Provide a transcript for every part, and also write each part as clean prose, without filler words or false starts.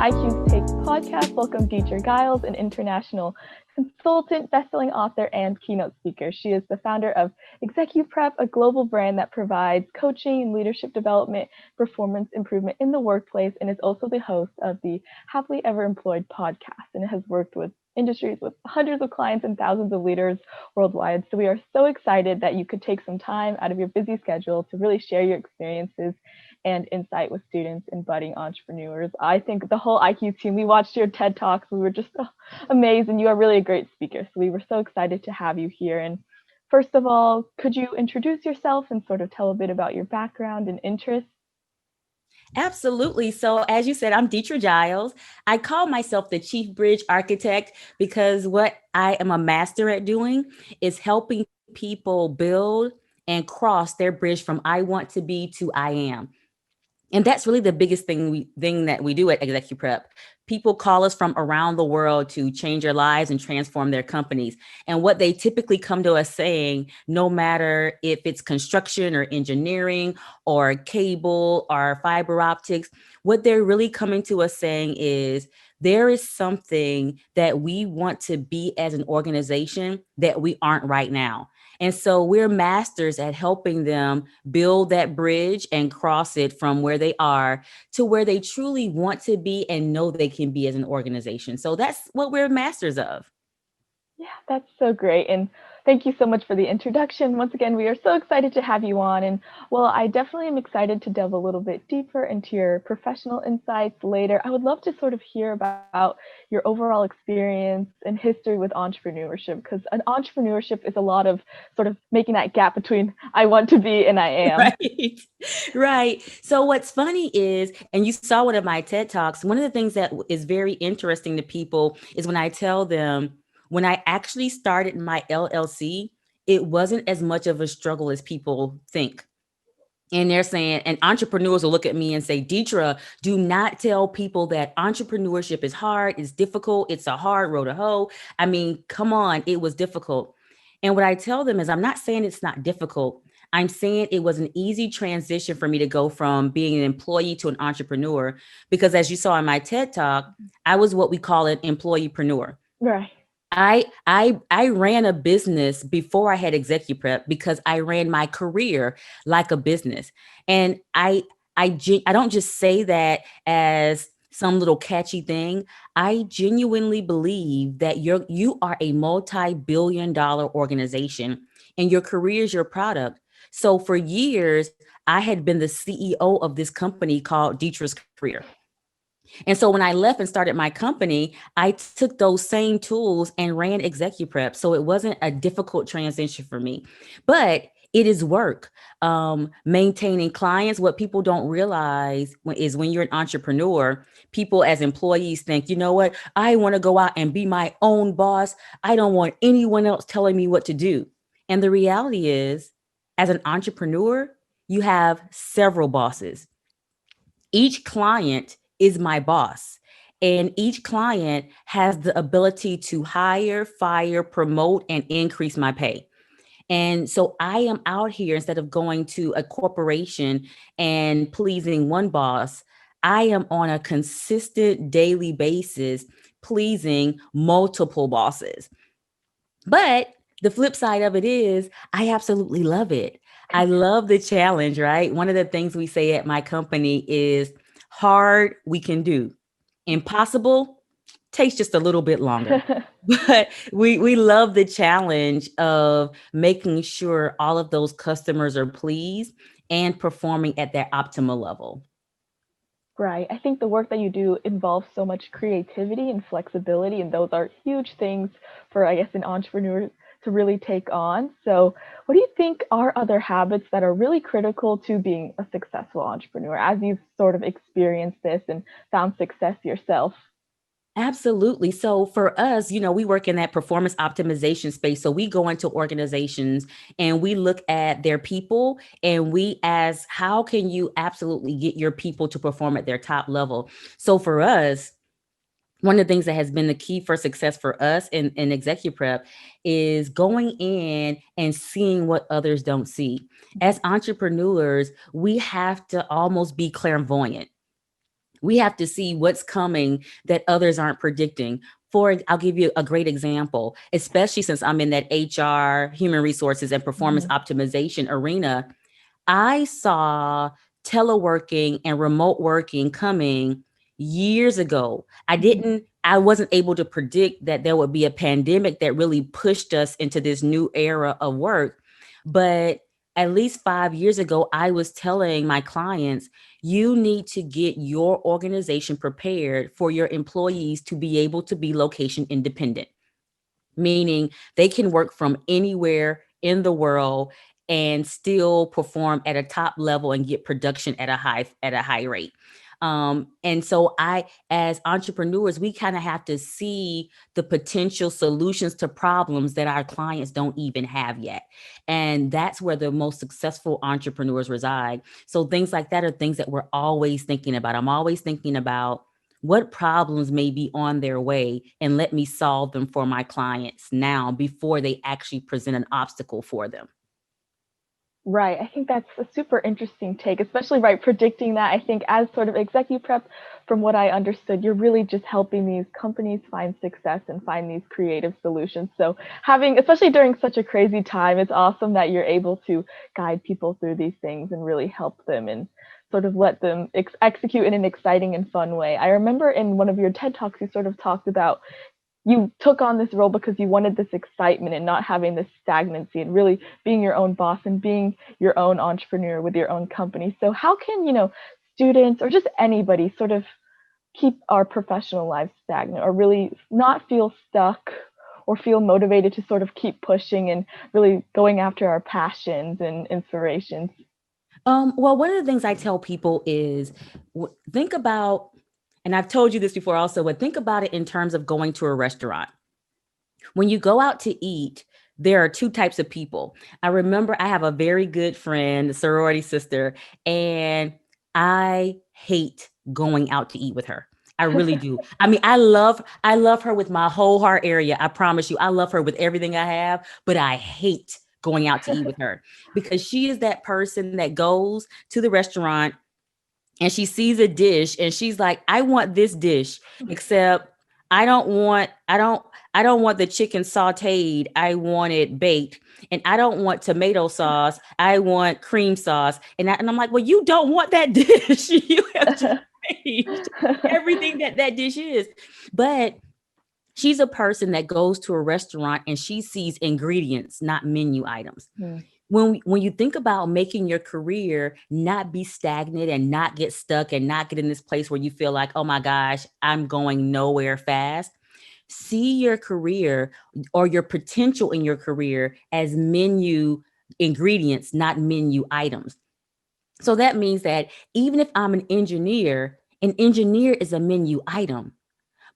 IQ's Takes podcast. Welcome Dethra Giles, an international consultant, best-selling author, and keynote speaker. She is the founder of ExecuPrep, a global brand that provides coaching and leadership development, performance improvement in the workplace, and is also the host of the Happily Ever Employed podcast, and has worked with industries with hundreds of clients and thousands of leaders worldwide. So we are so excited that you could take some time out of your busy schedule to really share your experiences and insight with students and budding entrepreneurs. I think the whole IQ team, we watched your TED Talks. We were just amazed, and you are really a great speaker. So we were so excited to have you here. And first of all, could you introduce yourself and sort of tell a bit about your background and interests? Absolutely. So as you said, I'm Dethra Giles. I call myself the Chief Bridge Architect because what I am a master at doing is helping people build and cross their bridge from I want to be to I am. And that's really the biggest thing that we do at ExecuPrep. People call us from around the world to change their lives and transform their companies. And what they typically come to us saying, no matter if it's construction or engineering or cable or fiber optics, what they're really coming to us saying is there is something that we want to be as an organization that we aren't right now. And so we're masters at helping them build that bridge and cross it from where they are to where they truly want to be and know they can be as an organization. So that's what we're masters of. Yeah, that's so great. And thank you so much for the introduction. Once again, we are so excited to have you on. And well, I definitely am excited to delve a little bit deeper into your professional insights later. I would love to sort of hear about your overall experience and history with entrepreneurship, because an entrepreneurship is a lot of sort of making that gap between I want to be and I am. Right. Right. So what's funny is, and you saw one of my TED Talks, one of the things that is very interesting to people is when I tell them, when I actually started my LLC, it wasn't as much of a struggle as people think. And they're saying, and entrepreneurs will look at me and say, Dethra, do not tell people that entrepreneurship is hard, it's difficult, it's a hard road to hoe. I mean, come on, it was difficult. And what I tell them is, I'm not saying it's not difficult. I'm saying it was an easy transition for me to go from being an employee to an entrepreneur, because as you saw in my TED Talk, I was what we call an employeepreneur. Right. I ran a business before I had ExecuPrep because I ran my career like a business. And I don't just say that as some little catchy thing. I genuinely believe that you are a multi-billion-dollar organization and your career is your product. So for years, I had been the CEO of this company called Detra's Career. And so when I left and started my company, I took those same tools and ran ExecuPrep. So it wasn't a difficult transition for me, but it is work. Maintaining clients. What people don't realize is when you're an entrepreneur, people as employees think, you know what, I want to go out and be my own boss. I don't want anyone else telling me what to do. And the reality is, as an entrepreneur, you have several bosses. Each client is my boss. And each client has the ability to hire, fire, promote, and increase my pay. And so I am out here, instead of going to a corporation and pleasing one boss, I am on a consistent daily basis pleasing multiple bosses. But the flip side of it is I absolutely love it. I love the challenge, right? One of the things we say at my company is hard we can do. Impossible takes just a little bit longer. But we love the challenge of making sure all of those customers are pleased and performing at their optimal level. Right. I think the work that you do involves so much creativity and flexibility, and those are huge things for, I guess, an entrepreneur to really take on. So, what do you think are other habits that are really critical to being a successful entrepreneur as you've sort of experienced this and found success yourself? Absolutely. So for us, we work in that performance optimization space. So we go into organizations and we look at their people and we ask, how can you absolutely get your people to perform at their top level? So for us, one of the things that has been the key for success for us in ExecuPrep is going in and seeing what others don't see. As entrepreneurs, we have to almost be clairvoyant. We have to see what's coming that others aren't predicting. I'll give you a great example, especially since I'm in that HR, human resources, and performance optimization arena. I saw teleworking and remote working coming years ago. I wasn't able to predict that there would be a pandemic that really pushed us into this new era of work. But at least 5 years ago, I was telling my clients, you need to get your organization prepared for your employees to be able to be location independent, meaning they can work from anywhere in the world and still perform at a top level and get production at a high rate. And so as entrepreneurs, we kind of have to see the potential solutions to problems that our clients don't even have yet. And that's where the most successful entrepreneurs reside. So things like that are things that we're always thinking about. I'm always thinking about what problems may be on their way, and let me solve them for my clients now before they actually present an obstacle for them. Right. I think that's a super interesting take, especially right predicting that. I think as sort of ExecuPrep, from what I understood, you're really just helping these companies find success and find these creative solutions. So having, especially during such a crazy time, it's awesome that you're able to guide people through these things and really help them and sort of let them execute in an exciting and fun way. I remember in one of your TED Talks, you sort of talked about you took on this role because you wanted this excitement and not having this stagnancy and really being your own boss and being your own entrepreneur with your own company. So how can, students or just anybody sort of keep our professional lives stagnant or really not feel stuck or feel motivated to sort of keep pushing and really going after our passions and inspirations? Well, one of the things I tell people is think about, and I've told you this before also, but think about it in terms of going to a restaurant. When you go out to eat, there are two types of people. I remember I have a very good friend, a sorority sister, and I hate going out to eat with her. I really do. I mean, I love her with my whole heart area. I promise you, I love her with everything I have, but I hate going out to eat with her because she is that person that goes to the restaurant and she sees a dish and she's like, I want this dish, except I don't want, I don't, I don't want the chicken sauteed. I want it baked. And I don't want tomato sauce. I want cream sauce. And I'm like, well, you don't want that dish. You have just changed everything that dish is. But she's a person that goes to a restaurant and she sees ingredients, not menu items. When you think about making your career not be stagnant and not get stuck and not get in this place where you feel like, oh my gosh, I'm going nowhere fast, see your career or your potential in your career as menu ingredients, not menu items. So that means that even if I'm an engineer is a menu item,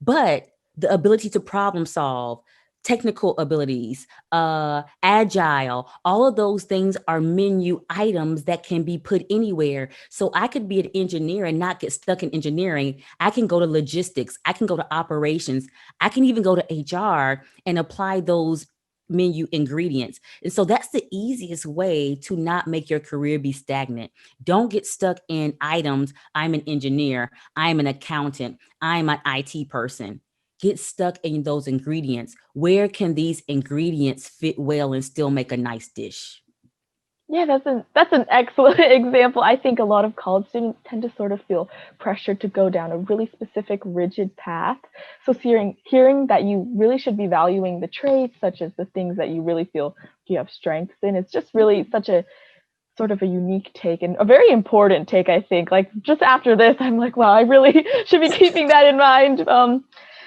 but the ability to problem solve, technical abilities, agile, all of those things are menu items that can be put anywhere. So I could be an engineer and not get stuck in engineering. I can go to logistics. I can go to operations. I can even go to HR and apply those menu ingredients. And so that's the easiest way to not make your career be stagnant. Don't get stuck in items. I'm an engineer. I'm an accountant. I'm an IT person. Get stuck in those ingredients. Where can these ingredients fit well and still make a nice dish? Yeah, that's an excellent example. I think a lot of college students tend to sort of feel pressured to go down a really specific, rigid path. So hearing that you really should be valuing the traits, such as the things that you really feel you have strengths in, it's just really such a sort of a unique take and a very important take, I think. Like just after this, I'm like, wow, I really should be keeping that in mind.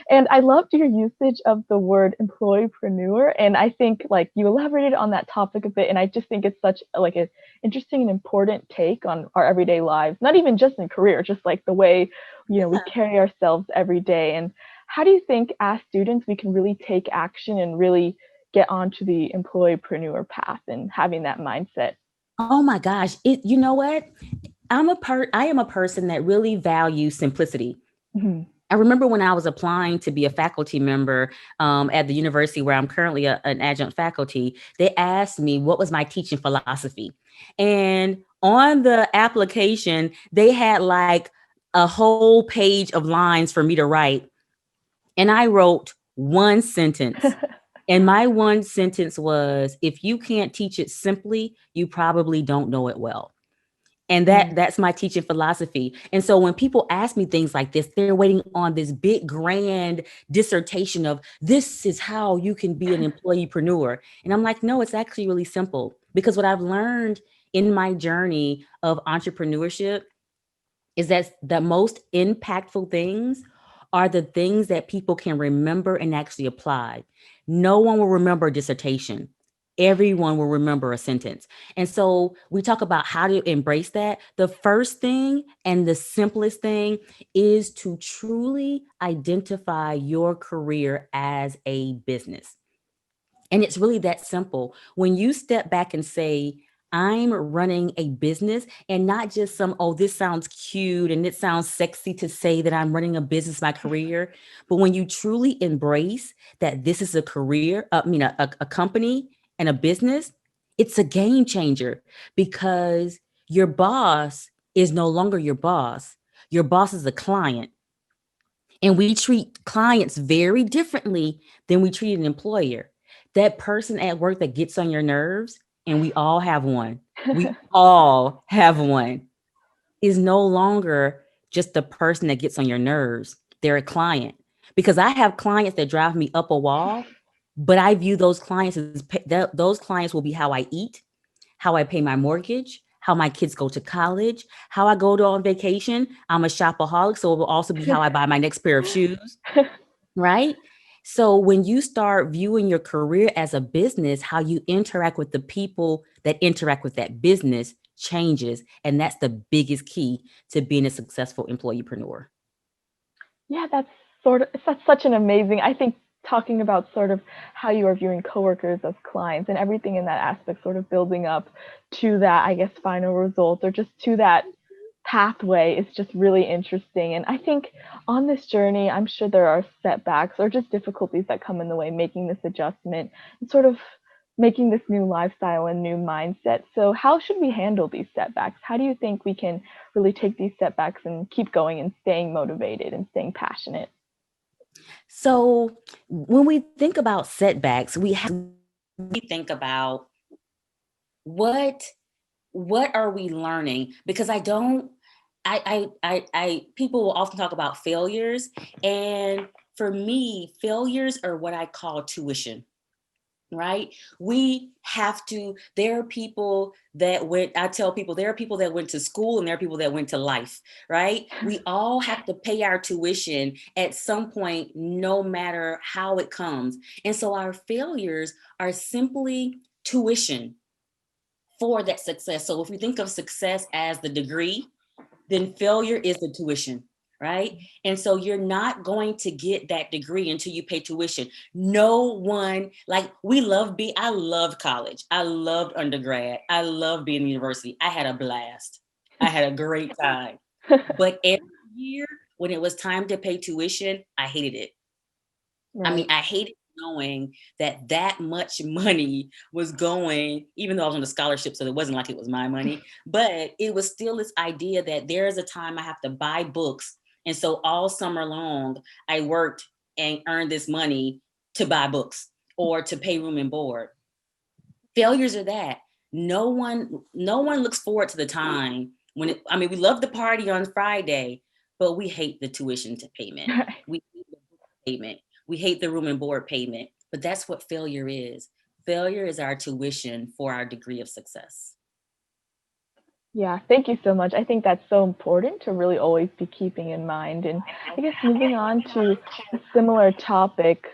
And I loved your usage of the word employeepreneur. And I think like you elaborated on that topic a bit. And I just think it's such like an interesting and important take on our everyday lives, not even just in career, just like the way, we carry ourselves every day. And how do you think as students, we can really take action and really get onto the employeepreneur path and having that mindset? Oh my gosh. You know what? I am a person that really values simplicity. Mm-hmm. I remember when I was applying to be a faculty member at the university where I'm currently an adjunct faculty, they asked me what was my teaching philosophy. And on the application, they had like a whole page of lines for me to write. And I wrote one sentence. And my one sentence was, if you can't teach it simply, you probably don't know it well. And that's my teaching philosophy. And so when people ask me things like this, they're waiting on this big grand dissertation of this is how you can be an employeepreneur. And I'm like, no, it's actually really simple. Because what I've learned in my journey of entrepreneurship is that the most impactful things are the things that people can remember and actually apply. No one will remember a dissertation. Everyone will remember a sentence. And so we talk about how to embrace that. The first thing and the simplest thing is to truly identify your career as a business. And it's really that simple. When you step back and say, I'm running a business, and not just some, oh, this sounds cute and it sounds sexy to say that I'm running a business, my career. But when you truly embrace that this is a career, a company and a business, it's a game changer because your boss is no longer your boss. Your boss is a client. And we treat clients very differently than we treat an employer. That person at work that gets on your nerves, and we all have one, we all have one, is no longer just the person that gets on your nerves. They're a client. Because I have clients that drive me up a wall, but I view those clients as those clients will be how I eat, how I pay my mortgage, how my kids go to college, how I go to on vacation. I'm a shopaholic, so it will also be how I buy my next pair of shoes, right? So when you start viewing your career as a business, how you interact with the people that interact with that business changes. And that's the biggest key to being a successful employeepreneur. Yeah, that's such an amazing, I think talking about sort of how you are viewing coworkers as clients and everything in that aspect, sort of building up to that, I guess, final result or just to that pathway is just really interesting. And I think on this journey, I'm sure there are setbacks or just difficulties that come in the way making this adjustment and sort of making this new lifestyle and new mindset. So, how should we handle these setbacks? How do you think we can really take these setbacks and keep going and staying motivated and staying passionate? So when we think about setbacks, we have to think about what what are we learning? Because I don't people will often talk about failures, and for me failures are what I call tuition, right? We have to, there are people that went, I tell people there are people that went to school and there are people that went to life, right? We all have to pay our tuition at some point, no matter how it comes. And so our failures are simply tuition for that success. So if we think of success as the degree, then failure is the tuition, right? And so you're not going to get that degree until you pay tuition. No one, like I loved college. I loved undergrad. I loved being in university. I had a blast. I had a great time. But every year when it was time to pay tuition, I hated it. I mean, Right. I hated knowing that that much money was going, even though I was on the scholarship, so it wasn't like it was my money, but it was still this idea that there is a time I have to buy books. And so all summer long, I worked and earned this money to buy books or to pay room and board. Failures are that. No one looks forward to the time when it, I mean, we love the party on Friday, but we hate the tuition to payment. We hate the payment. We hate the room and board payment, but that's what failure is. Failure is our tuition for our degree of success. Yeah, thank you so much. I think that's so important to really always be keeping in mind. And I guess moving on to a similar topic,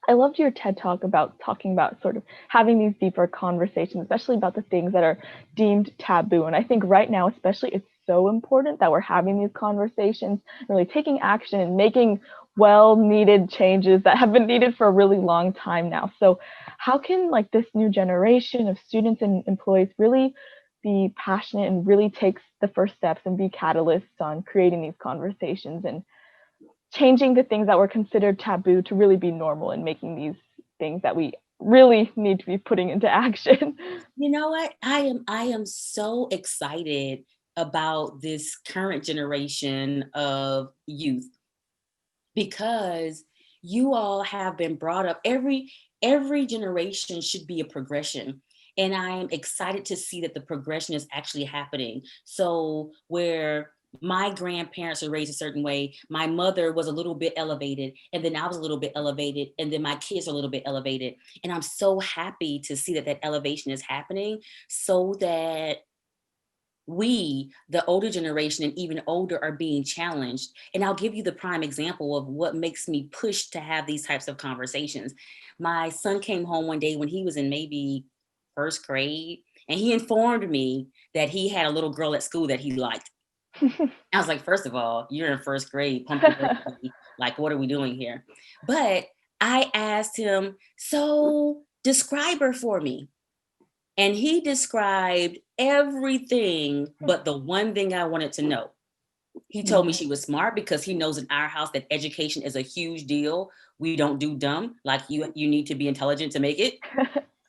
I loved your TED talk about talking about sort of having these deeper conversations, especially about the things that are deemed taboo. And I think right now, especially, it's so important that we're having these conversations, really taking action and making well needed changes that have been needed for a really long time now. So, how can like this new generation of students and employees really be passionate and really take the first steps and be catalysts on creating these conversations and changing the things that were considered taboo to really be normal and making these things that we really need to be putting into action? You know what? I am so excited about this current generation of youth, because you all have been brought up, every generation should be a progression. And I am excited to see that the progression is actually happening. So where my grandparents are raised a certain way, my mother was a little bit elevated, and then I was a little bit elevated, and then my kids are a little bit elevated. And I'm so happy to see that that elevation is happening, so that we, the older generation and even older, are being challenged. And I'll give you the prime example of what makes me push to have these types of conversations. My son came home one day when he was in maybe first grade, and he informed me that he had a little girl at school that he liked. I was like, first of all, you're in first grade, pump your brakes, baby. Like, what are we doing here? But I asked him, so describe her for me. And he described everything but the one thing I wanted to know. He told me she was smart, because he knows in our house that education is a huge deal. We don't do dumb. Like, you need to be intelligent to make it.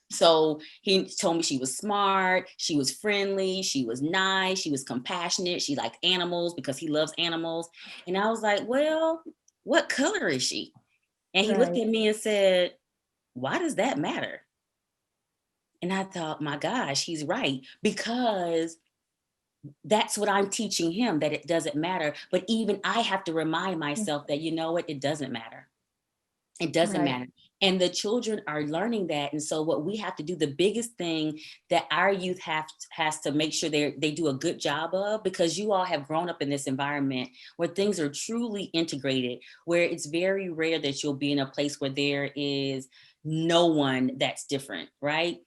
So he told me she was smart, she was friendly, she was nice, she was compassionate, she liked animals because he loves animals. And I was like, well, what color is she? And he looked at me and said, why does that matter? And I thought, my gosh, he's right, because that's what I'm teaching him, that it doesn't matter. But even I have to remind myself that, you know what, it doesn't matter. It doesn't matter. And the children are learning that. And so what we have to do, the biggest thing that our youth has to make sure they do a good job of, because you all have grown up in this environment where things are truly integrated, where it's very rare that you'll be in a place where there is no one that's different, right?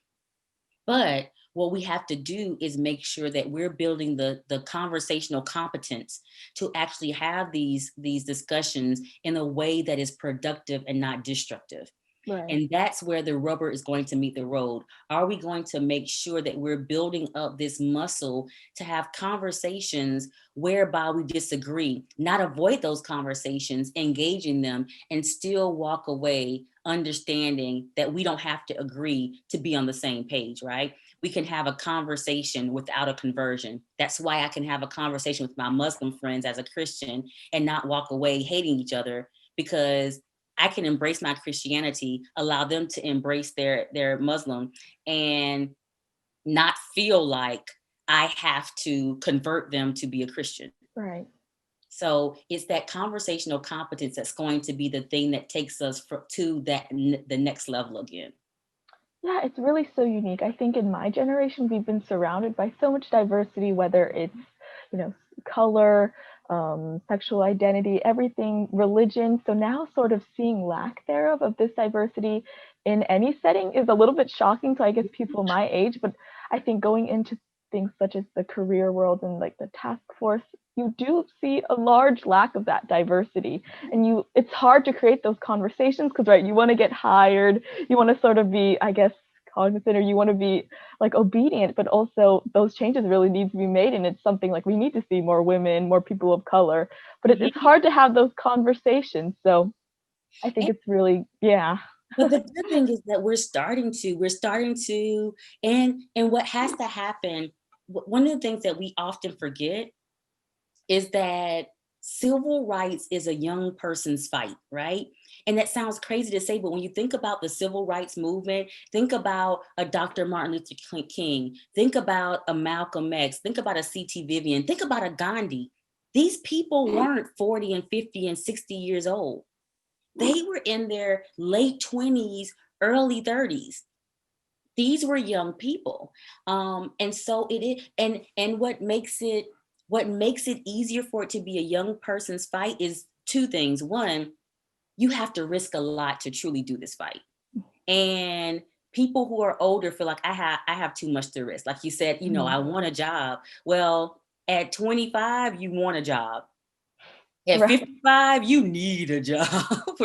But what we have to do is make sure that we're building the conversational competence to actually have these discussions in a way that is productive and not destructive. And that's where the rubber is going to meet the road. Are we going to make sure that we're building up this muscle to have conversations whereby we disagree, not avoid those conversations, engage in them, and still walk away understanding that we don't have to agree to be on the same page, right? We can have a conversation without a conversion. That's why I can have a conversation with my Muslim friends as a Christian and not walk away hating each other, because I can embrace my Christianity, allow them to embrace their Muslim, and not feel like I have to convert them to be a Christian. Right. So it's that conversational competence that's going to be the thing that takes us to the next level again. Yeah, it's really so unique. I think in my generation, we've been surrounded by so much diversity, whether it's, color, sexual identity, everything, religion. So now sort of seeing lack thereof of this diversity in any setting is a little bit shocking to, I guess, people my age. But I think going into things such as the career world and like the task force, you do see a large lack of that diversity. And it's hard to create those conversations because, right, you want to get hired, you want to sort of be, I guess, cognizant, or you want to be like obedient, but also those changes really need to be made. And it's something like we need to see more women, more people of color, but it's hard to have those conversations. So I think it's really, yeah. But the good thing is that we're starting to, and what has to happen, one of the things that we often forget is that civil rights is a young person's fight, right? And that sounds crazy to say, but when you think about the civil rights movement, think about a Dr. Martin Luther King, think about a Malcolm X, think about a C.T. Vivian, think about a Gandhi. These people weren't 40 and 50 and 60 years old. They were in their late 20s, early 30s. These were young people. And so it is, and what makes it easier for it to be a young person's fight is two things. One, you have to risk a lot to truly do this fight. And people who are older feel like I have too much to risk. Like you said, I want a job. Well, at 25, you want a job. At 55, you need a job,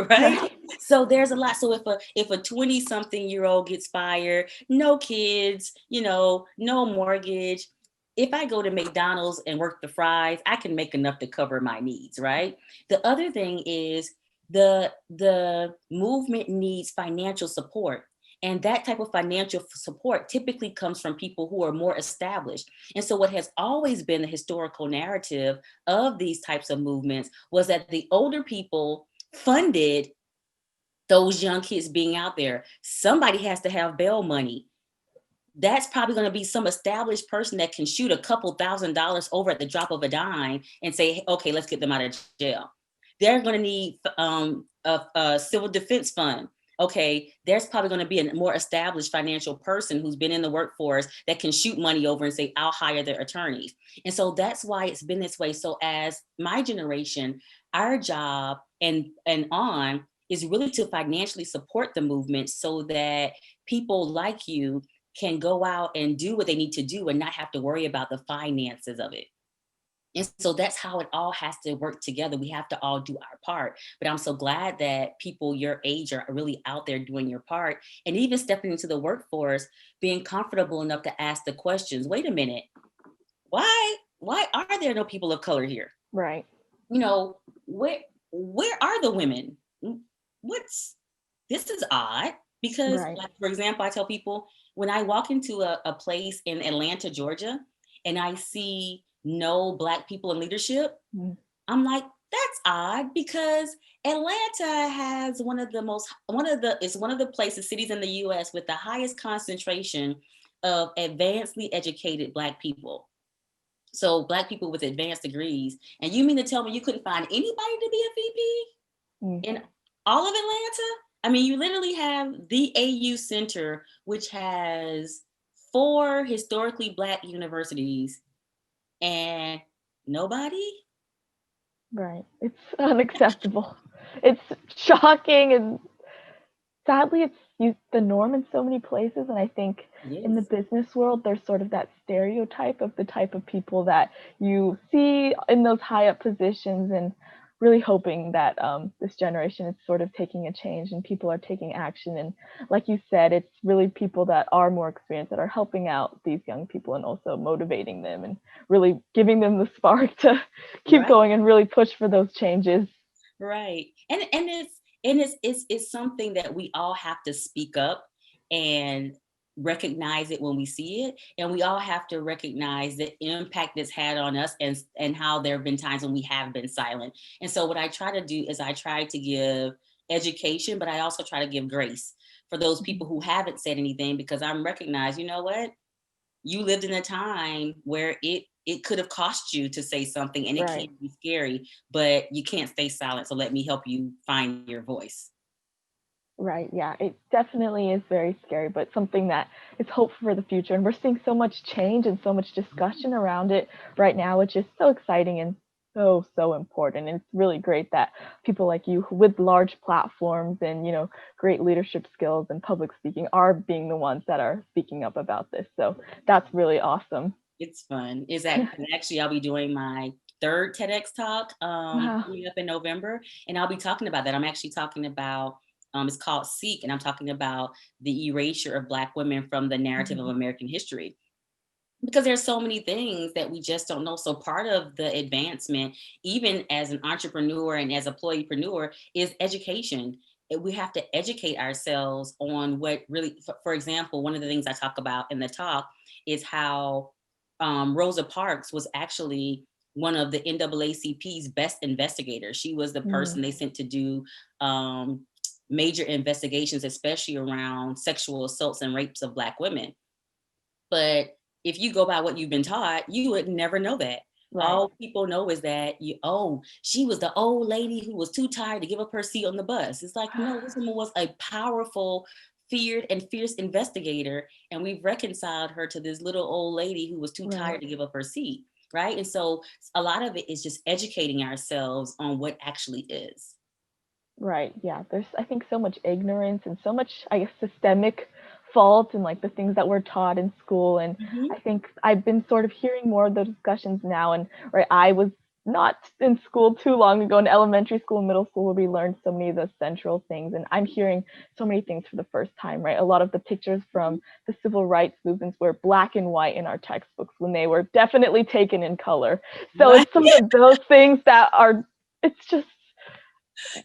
right? So there's a lot. So if a 20-something-year-old gets fired, no kids, no mortgage. If I go to McDonald's and work the fries, I can make enough to cover my needs, right? The other thing is the movement needs financial support. And that type of financial support typically comes from people who are more established. And so what has always been the historical narrative of these types of movements was that the older people funded those young kids being out there. Somebody has to have bail money. That's probably going to be some established person that can shoot a couple $1,000s over at the drop of a dime and say, okay, let's get them out of jail. They're going to need a civil defense fund. Okay, there's probably going to be a more established financial person who's been in the workforce that can shoot money over and say, I'll hire their attorneys. And so that's why it's been this way. So as my generation, our job and on is really to financially support the movement so that people like you can go out and do what they need to do and not have to worry about the finances of it. And so that's how it all has to work together. We have to all do our part. But I'm so glad that people your age are really out there doing your part and even stepping into the workforce, being comfortable enough to ask the questions. Wait a minute. Why are there no people of color here? Right. You know, where are the women? This is odd. Because, Right. like, for example, I tell people when I walk into a place in Atlanta, Georgia, and I see no Black people in leadership, I'm like, that's odd because Atlanta has it's one of the cities in the US with the highest concentration of advancedly educated Black people. So Black people with advanced degrees. And you mean to tell me you couldn't find anybody to be a VP in all of Atlanta? I mean, you literally have the AU Center, which has 4 historically Black universities and nobody? Right. It's unacceptable. It's shocking, and sadly it's the norm in so many places. And I think in the business world there's sort of that stereotype of the type of people that you see in those high up positions, and really hoping that this generation is sort of taking a change and people are taking action. And like you said, it's really people that are more experienced that are helping out these young people and also motivating them and really giving them the spark to keep going and really push for those changes. Right. And it's something that we all have to speak up and recognize it when we see it. And we all have to recognize the impact it's had on us and how there have been times when we have been silent. And so what I try to do is I try to give education, but I also try to give grace for those people who haven't said anything, because I'm recognized, you know what? You lived in a time where it could have cost you to say something, and it can be scary, but you can't stay silent. So let me help you find your voice. Right. Yeah, it definitely is very scary, but something that is hope for the future. And we're seeing so much change and so much discussion around it right now, which is so exciting and so important. And it's really great that people like you with large platforms and, great leadership skills and public speaking are being the ones that are speaking up about this. So that's really awesome. It's fun. Actually, I'll be doing my 3rd TEDx talk coming up in November, and I'll be talking about that. I'm actually talking about it's called Seek, and I'm talking about the erasure of Black women from the narrative of American history. Because there's so many things that we just don't know. So part of the advancement, even as an entrepreneur and as an employeepreneur, is education. We have to educate ourselves on what really, for example, one of the things I talk about in the talk is how Rosa Parks was actually one of the NAACP's best investigators. She was the person they sent to do major investigations, especially around sexual assaults and rapes of Black women. But if you go by what you've been taught, you would never know that. Right. All people know is that she was the old lady who was too tired to give up her seat on the bus. It's like, no, this woman was a powerful, feared and fierce investigator, and we've reconciled her to this little old lady who was too tired to give up her seat. Right. And so a lot of it is just educating ourselves on what actually is. Right. Yeah. There's, I think, so much ignorance and so much, I guess, systemic fault and like the things that we're taught in school. And I think I've been sort of hearing more of those discussions now. And I was not in school too long ago, in elementary school and middle school, where we learned so many of those central things. And I'm hearing so many things for the first time, right? A lot of the pictures from the civil rights movements were black and white in our textbooks when they were definitely taken in color. So it's some of those things that are, it's just,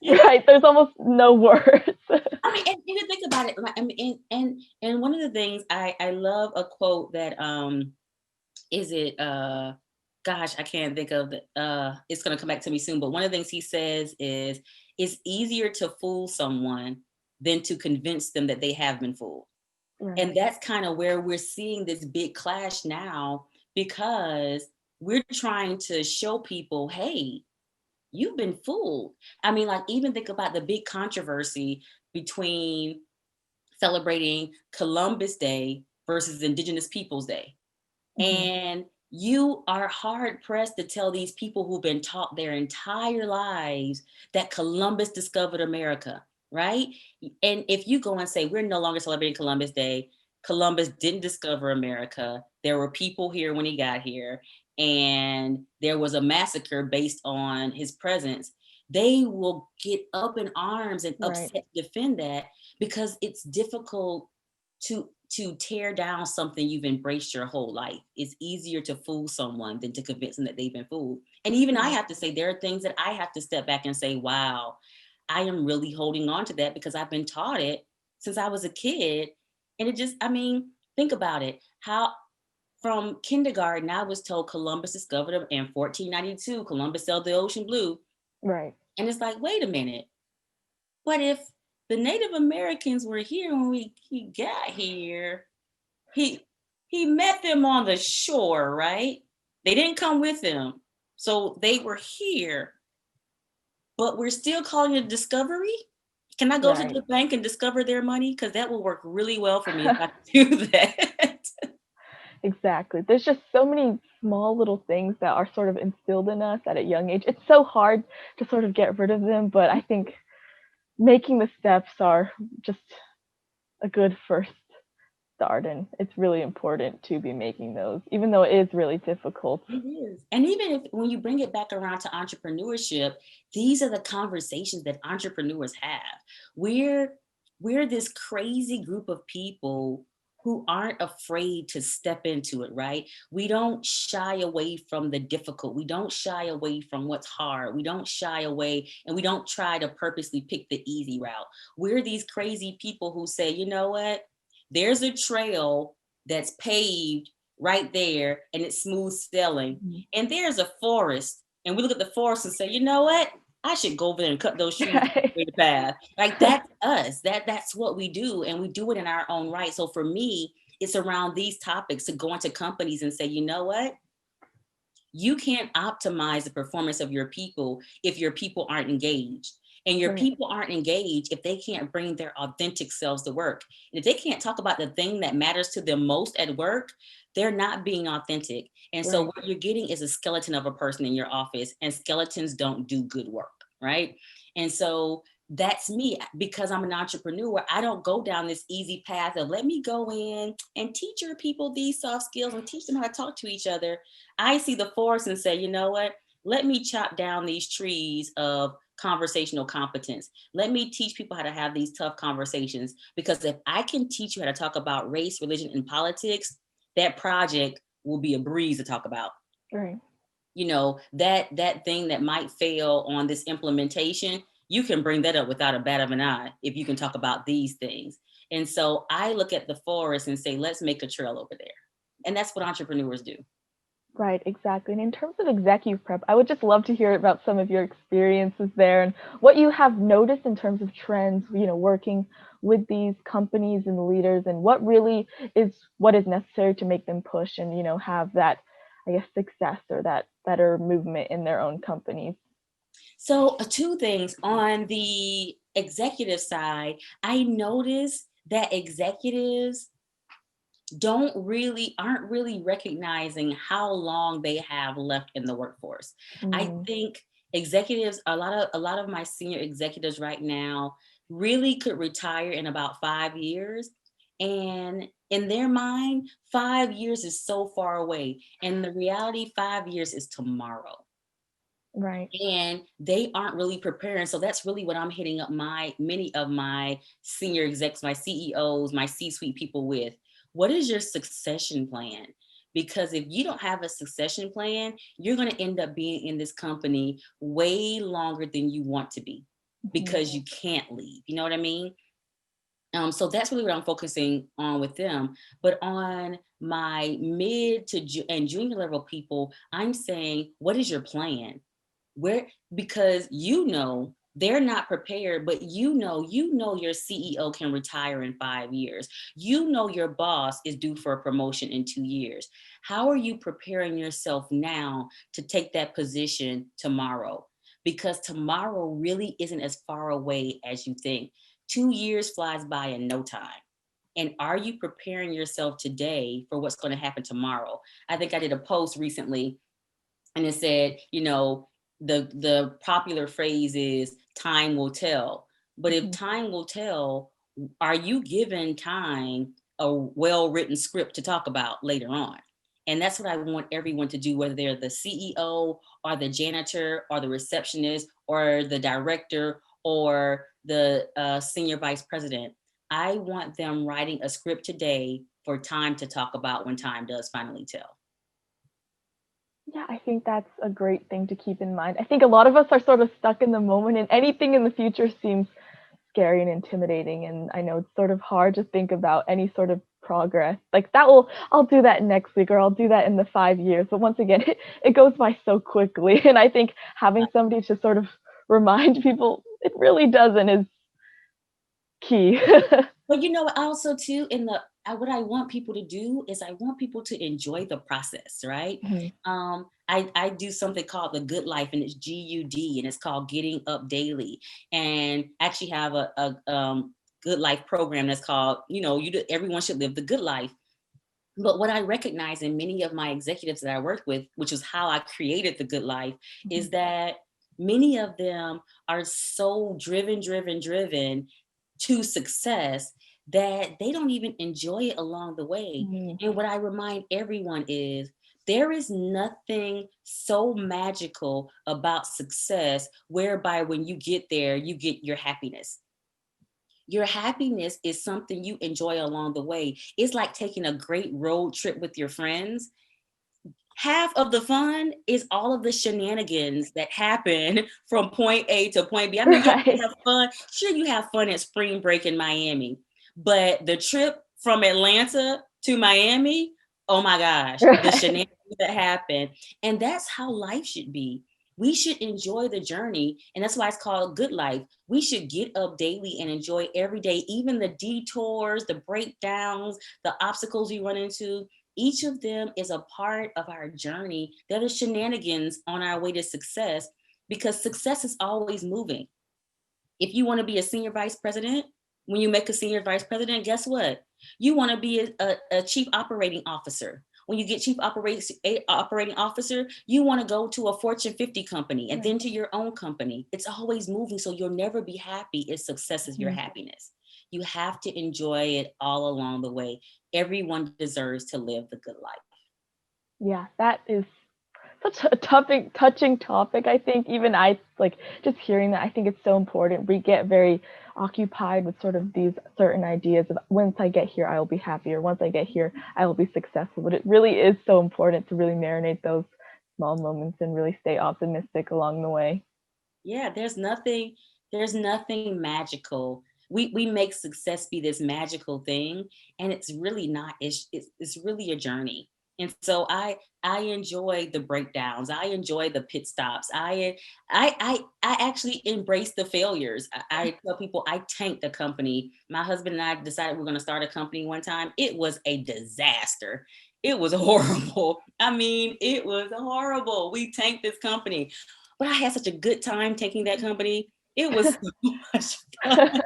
Right. There's almost no words. I mean, and you think about it. I mean, and one of the things I love a quote that is it gosh, I can't think of the it's gonna come back to me soon. But one of the things he says is it's easier to fool someone than to convince them that they have been fooled. Right. And that's kind of where we're seeing this big clash now, because we're trying to show people, hey, you've been fooled. I mean, like, even think about the big controversy between celebrating Columbus Day versus Indigenous Peoples Day. Mm-hmm. And you are hard pressed to tell these people who've been taught their entire lives that Columbus discovered America, right? And if you go and say, we're no longer celebrating Columbus Day, Columbus didn't discover America. There were people here when he got here, and there was a massacre based on his presence. They will get up in arms and Right. upset to defend that, because it's difficult to tear down something you've embraced your whole life. It's easier to fool someone than to convince them that they've been fooled. And even I Right. have to say, there are things that I have to step back and say, wow, I am really holding on to that because I've been taught it since I was a kid. And it just, I mean, think about it. How from kindergarten, I was told Columbus discovered them in 1492, Columbus sailed the ocean blue. Right. And it's like, wait a minute. But if the Native Americans were here when he got here, he he met them on the shore, right? They didn't come with him. So they were here, but we're still calling it discovery. Can I go to Right. the bank and discover their money? Because that will work really well for me if I do that. Exactly. There's just so many small little things that are sort of instilled in us at a young age. It's so hard to sort of get rid of them, but I think making the steps are just a good first start, and it's really important to be making those, even though it is really difficult. It is. And even if when you bring it back around to entrepreneurship, these are the conversations that entrepreneurs have. We're we're this crazy group of people who aren't afraid to step into it, right? We don't shy away from the difficult. We don't shy away from what's hard. We don't shy away, and we don't try to purposely pick the easy route. We're these crazy people who say, you know what? There's a trail that's paved right there, and it's smooth sailing. Mhm. And there's a forest, and we look at the forest and say, you know what? I should go over there and cut those trees and Right. clear the path. Like, that's us. That's what we do, and we do it in our own right. So for me, it's around these topics to go into companies and say, you know what? You can't optimize the performance of your people if your people aren't engaged. And your Right. people aren't engaged if they can't bring their authentic selves to work. And if they can't talk about the thing that matters to them most at work, they're not being authentic. And so Right. what you're getting is a skeleton of a person in your office, and skeletons don't do good work, right? And so that's me, because I'm an entrepreneur. I don't go down this easy path of let me go in and teach your people these soft skills and teach them how to talk to each other. I see the forest and say, you know what? Let me chop down these trees of conversational competence. Let me teach people how to have these tough conversations. Because if I can teach you how to talk about race, religion, and politics, that project will be a breeze to talk about. Right. You know, that thing that might fail on this implementation, you can bring that up without a bat of an eye if you can talk about these things. And so I look at the forest and say, let's make a trail over there. And that's what entrepreneurs do. Right, exactly. And in terms of ExecuPrep, I would just love to hear about some of your experiences there and what you have noticed in terms of trends, working with these companies and leaders, and what is necessary to make them push and, have that, I guess, success or that better movement in their own companies. So, two things on the executive side, I noticed that executives aren't really recognizing how long they have left in the workforce. I Mm, think executives, a lot of my senior executives right now really could retire in about 5 years. And in their mind, 5 years is so far away. And the reality, 5 years is tomorrow, right, and they aren't really preparing. So that's really what I'm hitting up many of my senior execs, my CEOs, my C-suite people with. What is your succession plan? Because if you don't have a succession plan, you're going to end up being in this company way longer than you want to be. because you can't leave. You know what I mean? So that's really what I'm focusing on with them. But on my mid to and junior level people, I'm saying, what is your plan? Where, because they're not prepared, but your CEO can retire in 5 years. Your boss is due for a promotion in 2 years. How are you preparing yourself now to take that position tomorrow? Because tomorrow really isn't as far away as you think. 2 years flies by in no time. And are you preparing yourself today for what's going to happen tomorrow? I think I did a post recently and it said, the popular phrase is time will tell. But if time will tell, are you given time a well-written script to talk about later on? And that's what I want everyone to do, whether they're the CEO or the janitor or the receptionist or the director or the senior vice president. I want them writing a script today for time to talk about when time does finally tell. Yeah, I think that's a great thing to keep in mind. I think a lot of us are sort of stuck in the moment, and anything in the future seems scary and intimidating. And I know it's sort of hard to think about any sort of progress. Like I'll do that next week, or I'll do that in the 5 years. But once again, it goes by so quickly. And I think having somebody to sort of remind people it really doesn't is key. But also too, what I want people to do is I want people to enjoy the process, right? I do something called the Good Life, and it's GUD, and it's called Getting Up Daily. And I actually have a Good Life program that's called, everyone should live the good life. But what I recognize in many of my executives that I work with, which is how I created the Good Life, is that many of them are so driven to success that they don't even enjoy it along the way. And what I remind everyone is there is nothing so magical about success whereby when you get there, you get your happiness. Your happiness is something you enjoy along the way. It's like taking a great road trip with your friends. Half of the fun is all of the shenanigans that happen from point A to point B. I mean, Right. you have fun. Sure, you have fun at spring break in Miami, but the trip from Atlanta to Miami, oh my gosh, the shenanigans that happen. And that's how life should be. We should enjoy the journey. And that's why it's called Good Life. We should get up daily and enjoy every day, even the detours, the breakdowns, the obstacles we run into. Each of them is a part of our journey. They're the shenanigans on our way to success, because success is always moving. If you want to be a senior vice president, when you make a senior vice president, guess what? You want to be a chief operating officer. When you get chief operating officer, you want to go to a Fortune 50 company and then to your own company. It's always moving, so you'll never be happy if success is your happiness. You have to enjoy it all along the way. Everyone deserves to live the good life. Yeah, that is such a touching topic. I think even I, like, just hearing that, I think it's so important. We get very occupied with sort of these certain ideas of, once I get here, I will be happy, or once I get here, I will be successful. But it really is so important to really marinate those small moments and really stay optimistic along the way. Yeah, there's nothing magical. We make success be this magical thing, and it's really not. It's really a journey. And so I enjoy the breakdowns. I enjoy the pit stops. I actually embrace the failures. I tell people I tanked a company. My husband and I decided we're going to start a company one time. It was a disaster. It was horrible. I mean, it was horrible. We tanked this company, but I had such a good time taking that company. It was so much fun.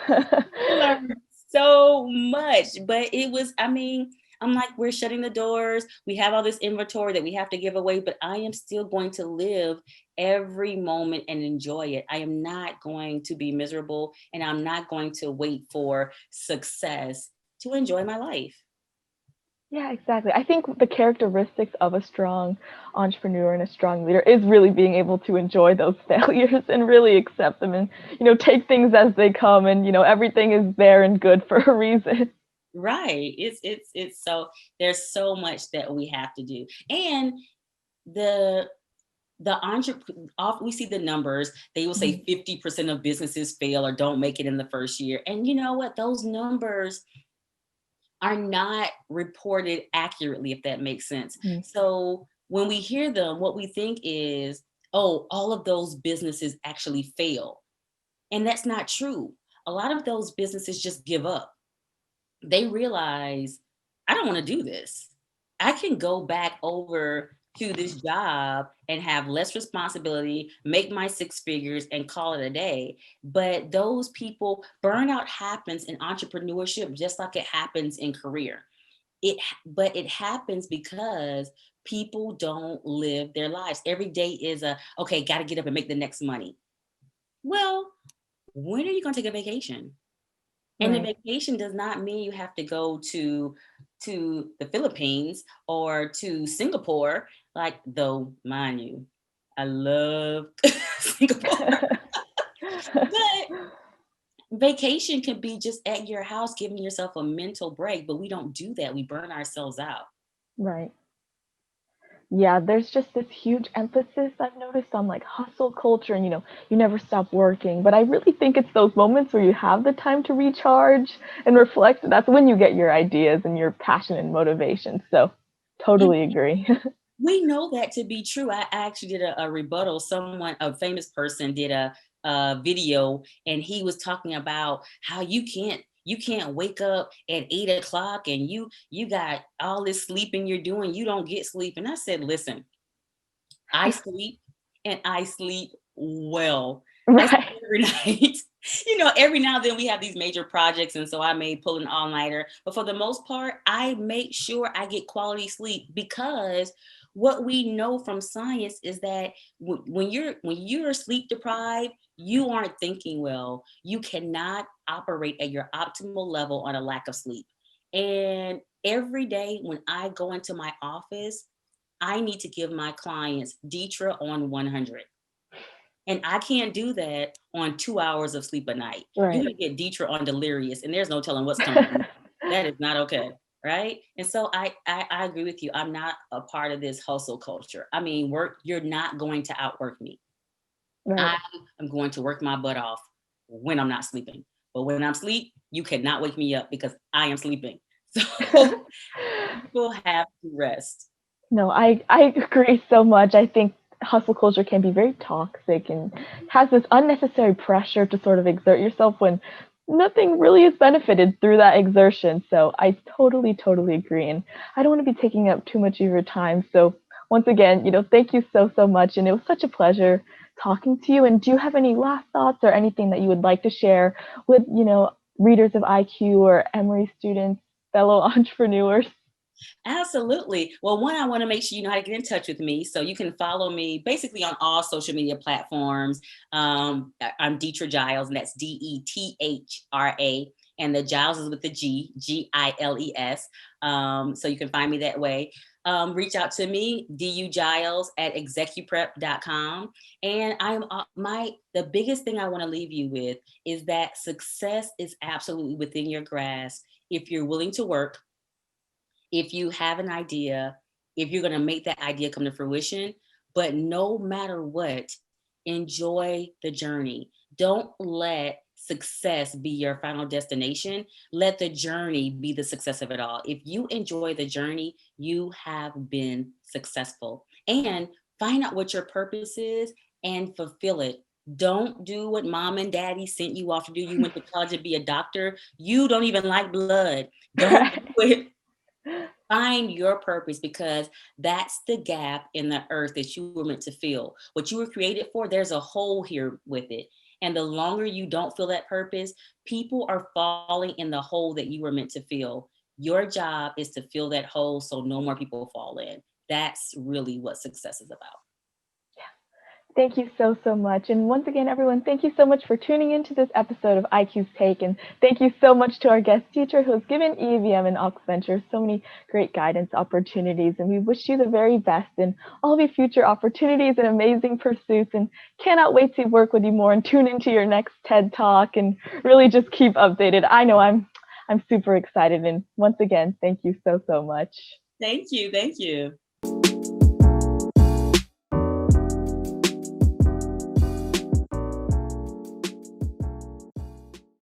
I learned so much, but it was, I mean, I'm like, we're shutting the doors. We have all this inventory that we have to give away, but I am still going to live every moment and enjoy it. I am not going to be miserable, and I'm not going to wait for success to enjoy my life. Yeah, exactly. I think the characteristics of a strong entrepreneur and a strong leader is really being able to enjoy those failures and really accept them, and, take things as they come, and, everything is there and good for a reason. Right. It's so, there's so much that we have to do. And the we see the numbers. They will say 50% of businesses fail or don't make it in the first year. And you know what? Those numbers are not reported accurately, if that makes sense. Mm-hmm. So when we hear them, what we think is, oh, all of those businesses actually fail. And that's not true. A lot of those businesses just give up. They realize, I don't want to do this. I can go back over to this job and have less responsibility, make my six figures and call it a day. But those people, burnout happens in entrepreneurship just like it happens in career. But it happens because people don't live their lives. Every day is okay, got to get up and make the next money. Well, when are you going to take a vacation? And a vacation does not mean you have to go to the Philippines or to Singapore. Like, though, mind you, I love Singapore. But vacation can be just at your house, giving yourself a mental break. But we don't do that. We burn ourselves out. Right. Yeah, there's just this huge emphasis I've noticed on like hustle culture and you never stop working. But I really think it's those moments where you have the time to recharge and reflect. That's when you get your ideas and your passion and motivation. So totally agree. We know that to be true. I actually did a rebuttal. A famous person did a video, and he was talking about how you can't wake up at 8 o'clock and you got all this sleeping you're doing. You don't get sleep. And I said, listen, I sleep and I sleep well. I sleep every night. Every now and then we have these major projects, and so I may pull an all-nighter. But for the most part, I make sure I get quality sleep, because what we know from science is that when you're sleep deprived, you aren't thinking well. You cannot operate at your optimal level on a lack of sleep. And every day when I go into my office, I need to give my clients Dethra on 100. And I can't do that on 2 hours of sleep a night. You're going to get Dethra on delirious, and there's no telling what's coming. That is not okay. Right. And so I agree with you. I'm not a part of this hustle culture. I mean, you're not going to outwork me. I am going to work my butt off when I'm not sleeping. But when I'm asleep, you cannot wake me up because I am sleeping. So people have to rest. No, I agree so much. I think hustle culture can be very toxic and has this unnecessary pressure to sort of exert yourself when nothing really is benefited through that exertion. So I totally, totally agree. And I don't want to be taking up too much of your time. So once again, thank you so, so much. And it was such a pleasure talking to you. And do you have any last thoughts or anything that you would like to share with, readers of IQ or Emory students, fellow entrepreneurs? Absolutely. Well, one, I want to make sure you know how to get in touch with me. So you can follow me basically on all social media platforms. I'm Dethra Giles, and that's Dethra. And the Giles is with the Giles. So you can find me that way. Reach out to me, dugiles@execuprep.com. And the biggest thing I want to leave you with is that success is absolutely within your grasp if you're willing to work, if you have an idea, if you're going to make that idea come to fruition. But no matter what, enjoy the journey. Don't let success be your final destination. Let the journey be the success of it all. If you enjoy the journey, you have been successful. And find out what your purpose is and fulfill it. Don't do what mom and daddy sent you off to do. You went to college to be a doctor. You don't even like blood. Don't do it. Find your purpose, because that's the gap in the earth that you were meant to fill. What you were created for, there's a hole here with it. And the longer you don't feel that purpose, people are falling in the hole that you were meant to fill. Your job is to fill that hole so no more people fall in. That's really what success is about. Thank you so, so much. And once again, everyone, thank you so much for tuning into this episode of IQ's Take. And thank you so much to our guest teacher who has given EVM and Ox Ventures so many great guidance opportunities. And we wish you the very best in all of your future opportunities and amazing pursuits. And cannot wait to work with you more and tune into your next TED Talk and really just keep updated. I know I'm super excited. And once again, thank you so, so much. Thank you. Thank you.